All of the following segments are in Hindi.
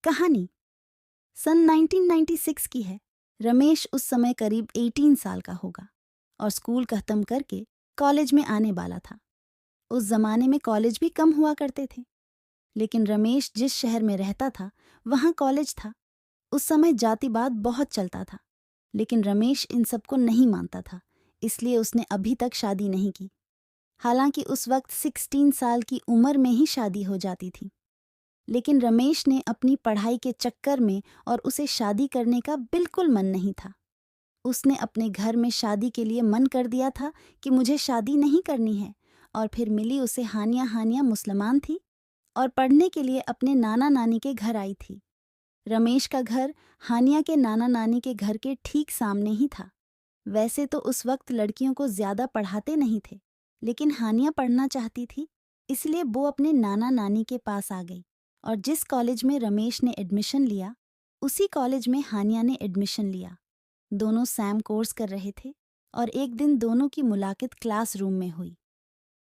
कहानी सन 1996 की है। रमेश उस समय करीब 18 साल का होगा और स्कूल खत्म करके कॉलेज में आने वाला था। उस जमाने में कॉलेज भी कम हुआ करते थे, लेकिन रमेश जिस शहर में रहता था वहाँ कॉलेज था। उस समय जातिवाद बहुत चलता था, लेकिन रमेश इन सबको नहीं मानता था, इसलिए उसने अभी तक शादी नहीं की। हालांकि उस वक्त 16 साल की उम्र में ही शादी हो जाती थी, लेकिन रमेश ने अपनी पढ़ाई के चक्कर में और उसे शादी करने का बिल्कुल मन नहीं था। उसने अपने घर में शादी के लिए मन कर दिया था कि मुझे शादी नहीं करनी है, और फिर मिली उसे हानिया। हानिया मुसलमान थी और पढ़ने के लिए अपने नाना नानी के घर आई थी। रमेश का घर हानिया के नाना नानी के घर के ठीक सामने ही था। वैसे तो उस वक्त लड़कियों को ज्यादा पढ़ाते नहीं थे, लेकिन हानिया पढ़ना चाहती थी, इसलिए वो अपने नाना नानी के पास आ गई। और जिस कॉलेज में रमेश ने एडमिशन लिया, उसी कॉलेज में हानिया ने एडमिशन लिया। दोनों सैम कोर्स कर रहे थे और एक दिन दोनों की मुलाकात क्लासरूम में हुई।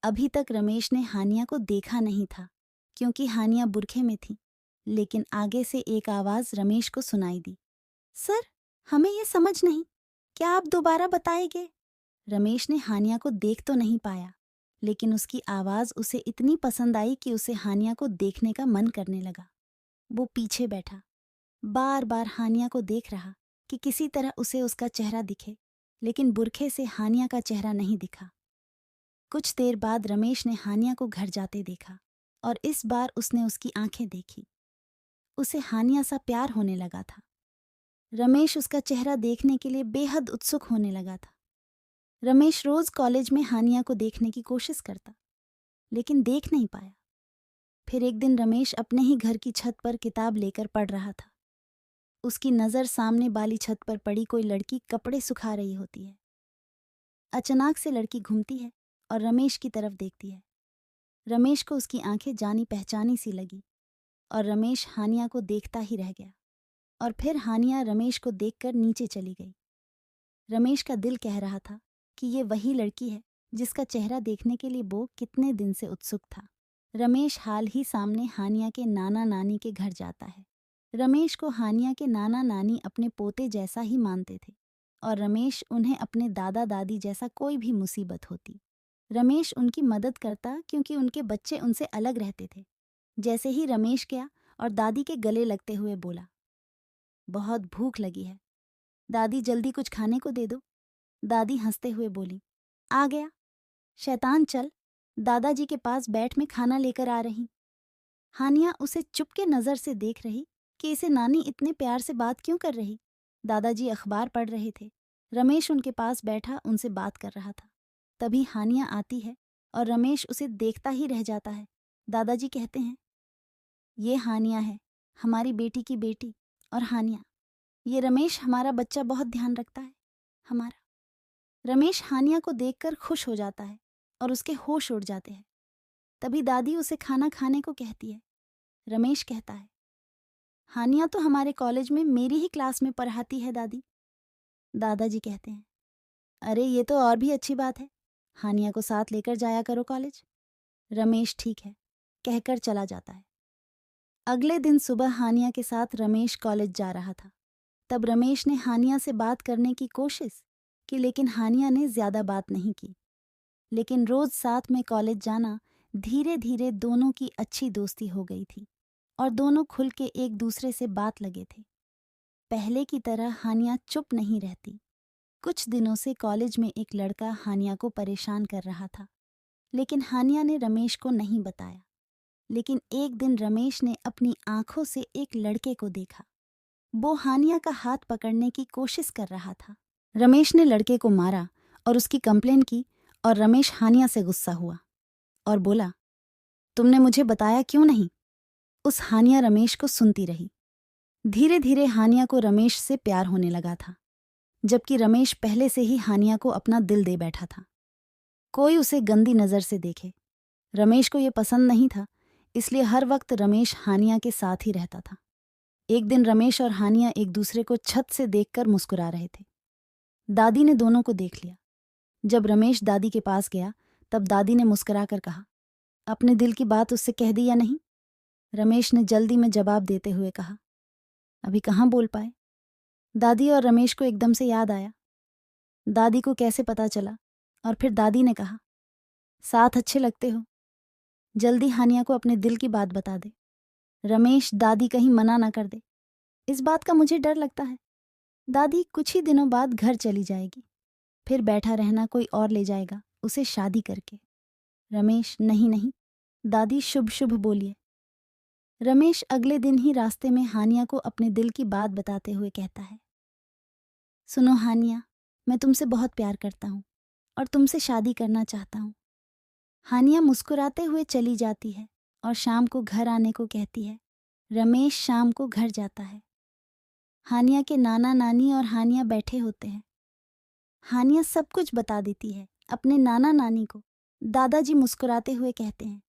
अभी तक रमेश ने हानिया को देखा नहीं था, क्योंकि हानिया बुरखे में थी, लेकिन आगे से एक आवाज रमेश को सुनाई दी। सर, हमें ये समझ नहीं, क्या आप दोबारा बताएंगे? रमेश ने हानिया को देख तो नहीं पाया, लेकिन उसकी आवाज उसे इतनी पसंद आई कि उसे हानिया को देखने का मन करने लगा। वो पीछे बैठा, बार बार हानिया को देख रहा कि किसी तरह उसे उसका चेहरा दिखे, लेकिन बुरखे से हानिया का चेहरा नहीं दिखा। कुछ देर बाद रमेश ने हानिया को घर जाते देखा, और इस बार उसने उसकी आंखें देखी। उसे हानिया सा प्यार होने लगा था। रमेश उसका चेहरा देखने के लिए बेहद उत्सुक होने लगा था। रमेश रोज कॉलेज में हानिया को देखने की कोशिश करता, लेकिन देख नहीं पाया। फिर एक दिन रमेश अपने ही घर की छत पर किताब लेकर पढ़ रहा था। उसकी नज़र सामने वाली छत पर पड़ी कोई लड़की कपड़े सुखा रही होती है। अचानक से लड़की घूमती है और रमेश की तरफ देखती है। रमेश को उसकी आंखें जानी पहचानी सी लगी, और रमेश हानिया को देखता ही रह गया। और फिर हानिया रमेश को देखकर नीचे चली गई। रमेश का दिल कह रहा था कि ये वही लड़की है जिसका चेहरा देखने के लिए वो कितने दिन से उत्सुक था। रमेश हाल ही सामने हानिया के नाना नानी के घर जाता है। रमेश को हानिया के नाना नानी अपने पोते जैसा ही मानते थे, और रमेश उन्हें अपने दादा दादी जैसा कोई भी मुसीबत होती, रमेश उनकी मदद करता, क्योंकि उनके बच्चे उनसे अलग रहते थे। जैसे ही रमेश गया और दादी के गले लगते हुए बोला, बहुत भूख लगी है, दादी जल्दी कुछ खाने को दे दो। दादी हंसते हुए बोली, आ गया, शैतान चल, दादाजी के पास बैठ में खाना लेकर आ रही। हानिया उसे चुपके नजर से देख रही कि इसे नानी इतने प्यार से बात क्यों कर रही। दादाजी अखबार पढ़ रहे थे। रमेश उनके पास बैठा उनसे बात कर रहा था। तभी हानिया आती है और रमेश उसे देखता ही रह जाता है। दादाजी कहते हैं, ये हानिया है, हमारी बेटी की बेटी। और हानिया, ये रमेश हमारा बच्चा बहुत ध्यान रखता है, हमारा। रमेश हानिया को देखकर खुश हो जाता है और उसके होश उड़ जाते हैं। तभी दादी उसे खाना खाने को कहती है। रमेश कहता है, हानिया तो हमारे कॉलेज में मेरी ही क्लास में पढ़ाती है दादी। दादाजी कहते हैं, अरे ये तो और भी अच्छी बात है, हानिया को साथ लेकर जाया करो कॉलेज। रमेश ठीक है कहकर चला जाता है। अगले दिन सुबह हानिया के साथ रमेश कॉलेज जा रहा था। तब रमेश ने हानिया से बात करने की कोशिश की, लेकिन हानिया ने ज्यादा बात नहीं की। लेकिन रोज साथ में कॉलेज जाना, धीरे धीरे दोनों की अच्छी दोस्ती हो गई थी और दोनों खुल के एक दूसरे से बात लगे थे। पहले की तरह हानिया चुप नहीं रहती। कुछ दिनों से कॉलेज में एक लड़का हानिया को परेशान कर रहा था, लेकिन हानिया ने रमेश को नहीं बताया। लेकिन एक दिन रमेश ने अपनी आंखों से एक लड़के को देखा। वो हानिया का हाथ पकड़ने की कोशिश कर रहा था। रमेश ने लड़के को मारा और उसकी कंप्लेन की, और रमेश हानिया से गुस्सा हुआ और बोला, तुमने मुझे बताया क्यों नहीं? उस हानिया रमेश को सुनती रही। धीरे धीरे हानिया को रमेश से प्यार होने लगा था, जबकि रमेश पहले से ही हानिया को अपना दिल दे बैठा था। कोई उसे गंदी नज़र से देखे, रमेश को ये पसंद नहीं था, इसलिए हर वक्त रमेश हानिया के साथ ही रहता था। एक दिन रमेश और हानिया एक दूसरे को छत से देखकर मुस्कुरा रहे थे। दादी ने दोनों को देख लिया। जब रमेश दादी के पास गया, तब दादी ने मुस्कुराकर कहा, अपने दिल की बात उससे कह दी या नहीं? रमेश ने जल्दी में जवाब देते हुए कहा, अभी कहाँ बोल पाए। दादी और रमेश को एकदम से याद आया। दादी को कैसे पता चला? और फिर दादी ने कहा, साथ अच्छे लगते हो, जल्दी हानिया को अपने दिल की बात बता दे। रमेश, दादी कहीं मना ना कर दे, इस बात का मुझे डर लगता है। दादी कुछ ही दिनों बाद घर चली जाएगी, फिर बैठा रहना कोई और ले जाएगा उसे शादी करके। रमेश, नहीं नहीं, दादी शुभ शुभ बोलिए। रमेश अगले दिन ही रास्ते में हानिया को अपने दिल की बात बताते हुए कहता है, सुनो हानिया, मैं तुमसे बहुत प्यार करता हूँ और तुमसे शादी करना चाहता हूँ। हानिया मुस्कुराते हुए चली जाती है और शाम को घर आने को कहती है। रमेश शाम को घर जाता है। हानिया के नाना नानी और हानिया बैठे होते हैं। हानिया सब कुछ बता देती है अपने नाना नानी को। दादाजी मुस्कुराते हुए कहते हैं,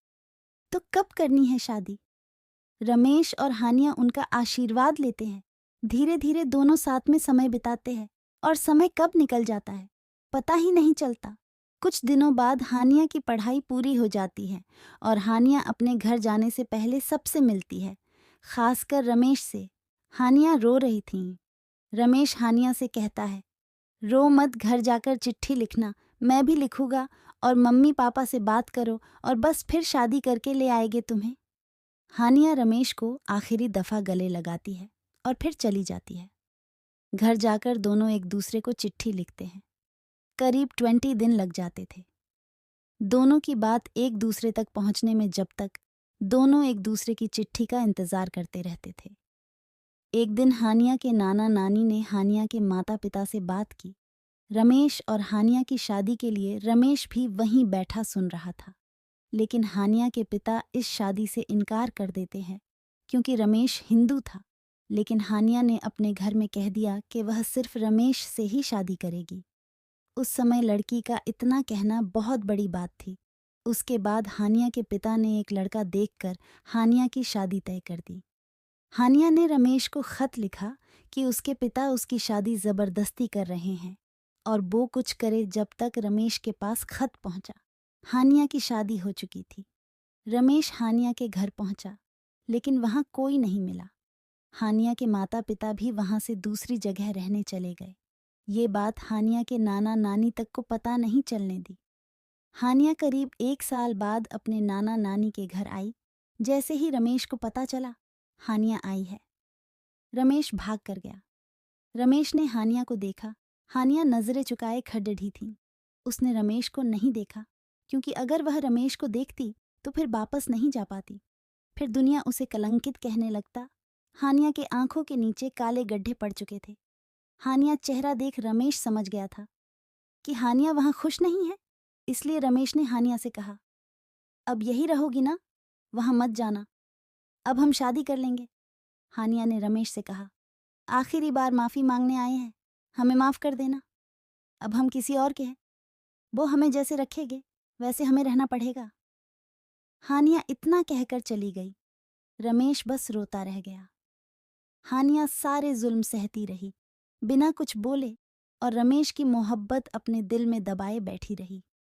तो कब करनी है शादी? रमेश और हानिया उनका आशीर्वाद लेते हैं। धीरे धीरे दोनों साथ में समय बिताते हैं और समय कब निकल जाता है पता ही नहीं चलता। कुछ दिनों बाद हानिया की पढ़ाई पूरी हो जाती है और हानिया अपने घर जाने से पहले सबसे मिलती है, खासकर रमेश से। हानिया रो रही थी। रमेश हानिया से कहता है, रो मत, घर जाकर चिट्ठी लिखना, मैं भी लिखूंगा और मम्मी पापा से बात करो और बस फिर शादी करके ले आएंगे तुम्हें। हानिया रमेश को आखिरी दफा गले लगाती है और फिर चली जाती है। घर जाकर दोनों एक दूसरे को चिट्ठी लिखते हैं। करीब 20 दिन लग जाते थे दोनों की बात एक दूसरे तक पहुंचने में, जब तक दोनों एक दूसरे की चिट्ठी का इंतजार करते रहते थे। एक दिन हानिया के नाना नानी ने हानिया के माता पिता से बात की। रमेश और हानिया की शादी के लिए रमेश भी वहीं बैठा सुन रहा था, लेकिन हानिया के पिता इस शादी से इनकार कर देते हैं क्योंकि रमेश हिंदू था। लेकिन हानिया ने अपने घर में कह दिया कि वह सिर्फ रमेश से ही शादी करेगी। उस समय लड़की का इतना कहना बहुत बड़ी बात थी। उसके बाद हानिया के पिता ने एक लड़का देखकर हानिया की शादी तय कर दी। हानिया ने रमेश को खत लिखा कि उसके पिता उसकी शादी जबरदस्ती कर रहे हैं और वो कुछ करे। जब तक रमेश के पास खत पहुंचा, हानिया की शादी हो चुकी थी। रमेश हानिया के घर पहुंचा, लेकिन वहां कोई नहीं मिला। हानिया के माता पिता भी वहां से दूसरी जगह रहने चले गए। ये बात हानिया के नाना नानी तक को पता नहीं चलने दी। हानिया करीब 1 साल बाद अपने नाना नानी के घर आई। जैसे ही रमेश को पता चला हानिया आई है, रमेश भाग कर गया। रमेश ने हानिया को देखा। हानिया नजरें चुकाए खड़ी थी। उसने रमेश को नहीं देखा क्योंकि अगर वह रमेश को देखती तो फिर वापस नहीं जा पाती, फिर दुनिया उसे कलंकित कहने लगता। हानिया के आंखों के नीचे काले गड्ढे पड़ चुके थे। हानिया चेहरा देख रमेश समझ गया था कि हानिया वहां खुश नहीं है, इसलिए रमेश ने हानिया से कहा, अब यही रहोगी ना, वहां मत जाना, अब हम शादी कर लेंगे। हानिया ने रमेश से कहा, आखिरी बार माफ़ी मांगने आए हैं, हमें माफ़ कर देना, अब हम किसी और के हैं, वो हमें जैसे रखेंगे वैसे हमें रहना पड़ेगा। हानिया इतना कहकर चली गई। रमेश बस रोता रह गया। हानिया सारे जुल्म सहती रही, बिना कुछ बोले, और रमेश की मोहब्बत अपने दिल में दबाए बैठी रही।